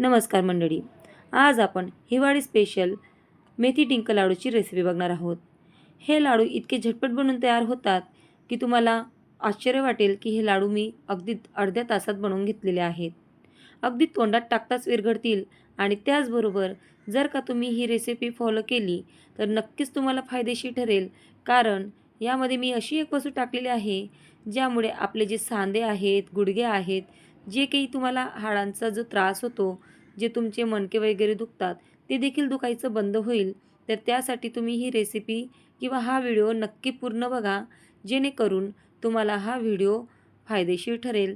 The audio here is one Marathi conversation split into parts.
नमस्कार मंडळी. आज आपण हिवाळी स्पेशल मेथी डिंक लाडूची रेसिपी बघणार आहोत. हे लाडू इतके झटपट बनवून तयार होतात की तुम्हाला आश्चर्य वाटेल की हे लाडू मी अगदी अर्ध्या तासात बनवून घेतलेले आहेत. अगदी तोंडात टाकताच विरघळतील आणि त्याचबरोबर जर का तुम्ही ही रेसिपी फॉलो केली तर नक्कीच तुम्हाला फायदेशीर ठरेल. कारण यामध्ये मी अशी एक वस्तू टाकलेली आहे ज्यामुळे आपले जे सांधे आहेत, गुडघे आहेत, जे काही तुम्हाला हाडांचा जो त्रास होतो, जे तुमचे मणके वगैरे दुखतात, ते देखील दुखायचं बंद होईल. तर त्यासाठी तुम्ही ही रेसिपी किंवा हा व्हिडिओ नक्की पूर्ण बघा, जेणेकरून तुम्हाला हा व्हिडिओ फायदेशीर ठरेल.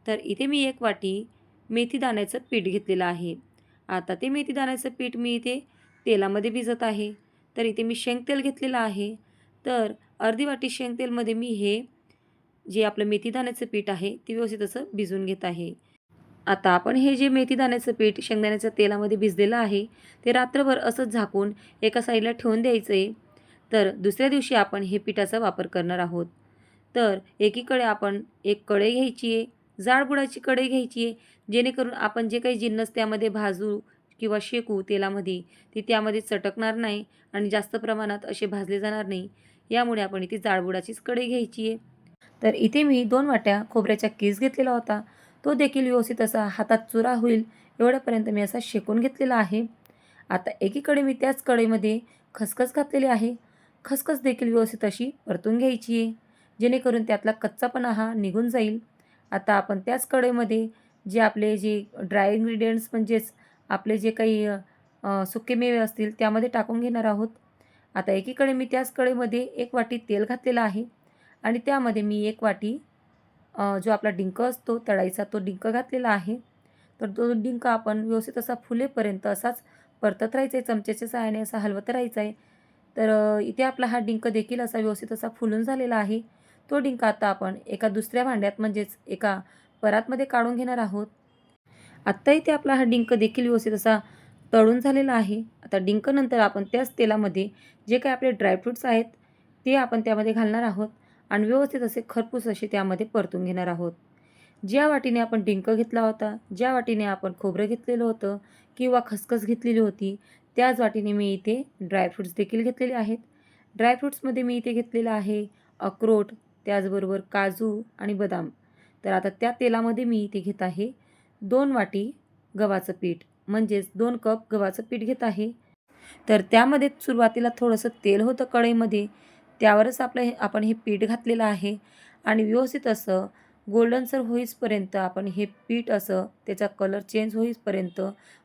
तर इथे मी 1 वाटी मेथी दाण्याचं पीठ घेतलेलं आहे. आता ते मेथी दाण्याचं पीठ मी इथे तेलामध्ये भिजत आहे. तर इथे मी शेंगतेल घेतलेलं आहे. तर अर्धी वाटी शेंगतेलमध्ये मी हे जे आपलं मेथी दाण्याचं पीठ आहे, ते व्यवस्थित असं भिजवून घेत आहे. आता आपण हे जे मेथी दाण्याचं पीठ शेंगदाण्याच्या तेलामध्ये भिजलेलं आहे, ते रात्रभर असंच झाकून एका साईडला ठेवून द्यायचं आहे. तर दुसऱ्या दिवशी आपण हे पिठाचा वापर करणार आहोत. तर एकीकडे आपण एक कढई घ्यायची आहे, जाड बुडाची कढई घ्यायची आहे, जेणेकरून आपण जे काही जिन्नस त्यामध्ये भाजू किंवा शेकू तेलामध्ये, ते त्यामध्ये चटकणार नाही आणि जास्त प्रमाणात असे भाजले जाणार नाही. यामुळे आपण इथे जाडबुडाचीच कढई घ्यायची आहे. तर इथे मी 2 वाट्या खोबऱ्याचा कीस घेतलेला होता. तो देखील व्यवस्थित असा हातात चुरा होईल एवढ्यापर्यंत मी असा शेकून घेतलेला आहे. आता एकीकडे मी त्याच कढईमध्ये खसखस घातलेली आहे. खसखस देखील व्यवस्थित अशी परतून घ्यायची आहे, जेणेकरून त्यातला कच्चापणा हा निघून जाईल. आता आपण त्याच कढईमध्ये जे ड्राय इन्ग्रीडियंट्स म्हणजेच आपले जे काही सुके मेवे असतील त्यामध्ये टाकून घेणार आहोत. आता एकीकडे मी त्याच कढईमध्ये 1 वाटी तेल घातलेलं आहे आणि त्यामध्ये मी 1 वाटी जो आपला डिंक असतो तळायचा तो डिंक घातलेला आहे. तर तो डिंक आपण व्यवस्थित असा फुलेपर्यंत असाच परतत राहायचा आहे, चमच्याच्या सहाय्याने असा हलवत राहायचा आहे. तर इथे आपला हा डिंक देखील असा व्यवस्थित असा फुलून झालेला आहे. तो डिंक आता आपण एका दुसऱ्या भांड्यात म्हणजेच एका परातमध्ये काढून घेणार आहोत. आत्ता इथे आपला हा डिंक देखील व्यवस्थित असा तळून झालेला आहे. आता डिंक नंतर आपण त्याच तेलामध्ये जे काही आपले ड्रायफ्रुट्स आहेत ते आपण त्यामध्ये घालणार आहोत आणि व्यवस्थित असे खरपूस असे त्यामध्ये परतून घेणार आहोत. ज्या वाटीने आपण डिंक घेतला होता, ज्या वाटीने आपण खोबरं घेतलेलं होतं किंवा खसखस घेतलेली होती, त्याच वाटीने मी इथे ड्रायफ्रुट्स देखील घेतलेले आहेत. ड्रायफ्रुट्समध्ये मी इथे घेतलेलं आहे अक्रोड, त्याचबरोबर काजू आणि बदाम. तर आता त्या तेलामध्ये मी इथे घेत आहे 2 वाटी गव्हाचं पीठ, म्हणजेच 2 कप गव्हाचं पीठ घेत आहे. तर त्यामध्ये सुरुवातीला थोडंसं तेल होतं कढईमध्ये, त्यावरच आपण हे पीठ घातलेलं आहे आणि व्यवस्थित असं गोल्डनसर होईपर्यंत आपण हे पीठ असं त्याचा कलर चेंज होईपर्यंत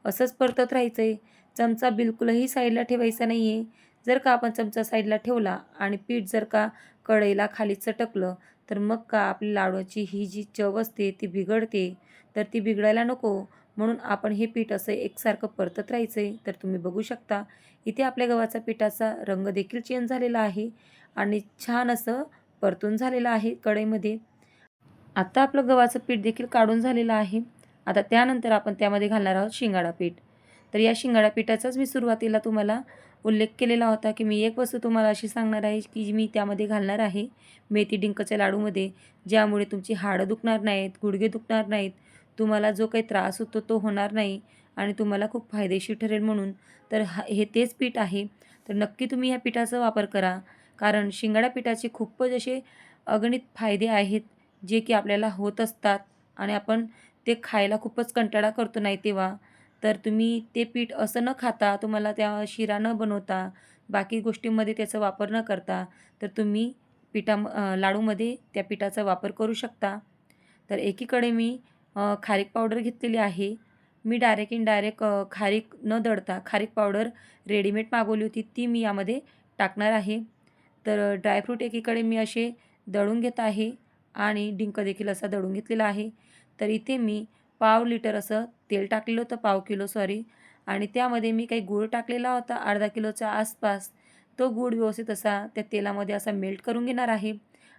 असंच परतत राहायचं आहे. चमचा बिलकुलही साईडला ठेवायचा नाही आहे. जर का आपण चमचा साईडला ठेवला आणि पीठ जर का कढईला खाली चटकलं, तर मग का आपली लाडूची ही जी चव असते ती बिघडते. तर ती बिघडायला नको म्हणून आपण हे पीठ असं एकसारखं परतत राहायचं आहे. तर तुम्ही बघू शकता इथे आपल्या गव्हाच्या पिठाचा रंग देखील चेंज झालेला आहे आणि छान असं परतून झालेलं आहे कढईमध्ये. आता आपलं गव्हाचं पीठ देखील काढून झालेलं आहे. आता त्यानंतर आपण त्यामध्ये घालणार आहोत शिंगाडा पीठ. तर या शिंगाडा पिठाचाच मी सुरुवातीला तुम्हाला उल्लेख केलेला होता की मी एक वस्तू तुम्हाला अशी सांगणार आहे की जी मी त्यामध्ये घालणार आहे मेथी डिंकच्या लाडूमध्ये, ज्यामुळे तुमची हाडं दुखणार नाहीत, गुडघे दुखणार नाहीत, तुम्हाला जो काही त्रास होतो तो होणार नाही आणि तुम्हाला खूप फायदेशीर ठरेल म्हणून. तर हे तेच पीठ आहे. तर नक्की तुम्ही या पिठाचा वापर करा, कारण शिंगाडा पिठाचे खूपच असे अगणित फायदे आहेत जे की आपल्याला होत असतात आणि आपण ते खायला खूपच कंटाळा करतो नाही तेव्हा. तर तुम्ही ते पीठ असं न खाता, तुम्हाला त्या शिरा न बनवता, बाकी गोष्टींमध्ये त्याचा वापर न करता, तर तुम्ही लाडूमध्ये त्या पिठाचा वापर करू शकता. तर एकीकडे मी खारीक पावडर घेतलेली आहे. मी इनडायरेक्ट खारीक न दळता खारीक पावडर रेडीमेड मागवली होती, ती मी यामध्ये टाकणार आहे. तर ड्रायफ्रूट एकीकडे मी असे दळून घेत आहे आणि डिंक देखील असा दळून घेतलेला आहे. तर इथे मी पाव लिटर असं तेल टाकलेलं होतं, पाव किलो सॉरी, आणि त्यामध्ये मी काही गूळ टाकलेला होता अर्धा किलोच्या आसपास. तो गूळ व्यवस्थित असा त्या तेलामध्ये असा मेल्ट करून घेणार आहे.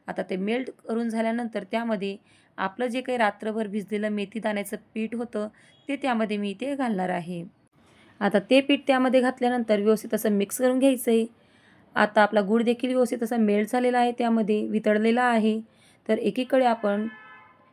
आता ते मेल्ट करून झाल्यानंतर त्यामध्ये आपलं जे काही रात्रभर भिजलेलं मेथी दाण्याचं पीठ होतं ते त्यामध्ये मी इथे घालणार आहे. आता ते पीठ त्यामध्ये घातल्यानंतर व्यवस्थित असं मिक्स करून घ्यायचं आहे. आता आपला गूळ देखील व्यवस्थित असा मेल्ट झालेला आहे, त्यामध्ये वितळलेला आहे. तर एकीकडे आपण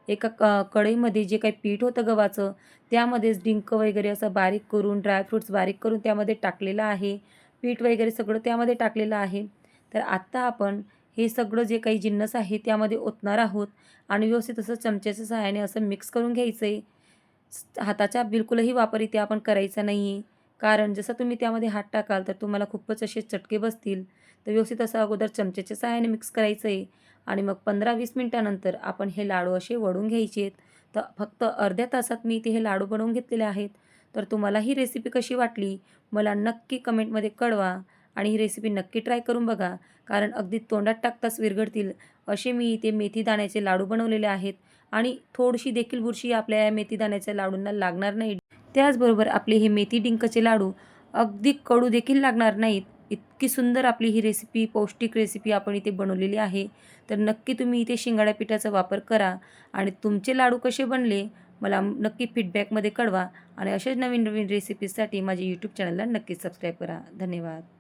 एका कढईमध्ये जे काही पीठ होतं गव्हाचं त्यामध्येच डिंक वगैरे असं बारीक करून ड्रायफ्रूट्स बारीक करून त्यामध्ये टाकलेलं आहे. पीठ वगैरे सगळं त्यामध्ये टाकलेलं आहे. तर आत्ता आपण हे सगळं जे काही जिन्नस आहे त्यामध्ये ओतणार आहोत आणि व्यवस्थित असं चमच्याच्या सहाय्याने असं मिक्स करून घ्यायचं आहे. हाताचा बिलकुलही वापर इथे आपण करायचा नाही आहे. कारण जसं तुम्ही त्यामध्ये हात टाकाल तर तुम्हाला खूपच असे चटके बसतील. तर व्यवस्थित असं अगोदर चमच्याच्या सहाय्याने मिक्स करायचं आहे आणि मग 15-20 मिनिटानंतर आपण हे लाडू असे वळून घ्यायचे आहेत. तर फक्त अर्ध्या तासात मी इथे हे लाडू बनवून घेतलेले आहेत. तर तुम्हाला ही रेसिपी कशी वाटली मला नक्की कमेंटमध्ये कळवा आणि ही रेसिपी नक्की ट्राय करून बघा. कारण अगदी तोंडात टाकताच विरघळतील असे मी इथे मेथी दाण्याचे लाडू बनवलेले आहेत आणि थोडीशी देखील बुरशी आपल्या या मेथी दाण्याच्या लाडूंना लागणार नाही. त्याचबरोबर आपले हे मेथी डिंकचे लाडू अगदी कडू देखील लागणार नाहीत. इतकी सुंदर आपली ही रेसिपी, पौष्टिक रेसिपी आपण इथे बनवलेली आहे. तर नक्की तुम्ही इथे शिंगाड्या पिठाचा वापर करा आणि तुमचे लाडू कसे बनले मला नक्की फीडबॅकमध्ये कळवा आणि अशाच नवीन नवीन रेसिपीजसाठी माझ्या यूट्यूब चॅनलला नक्कीच सबस्क्राईब करा. धन्यवाद.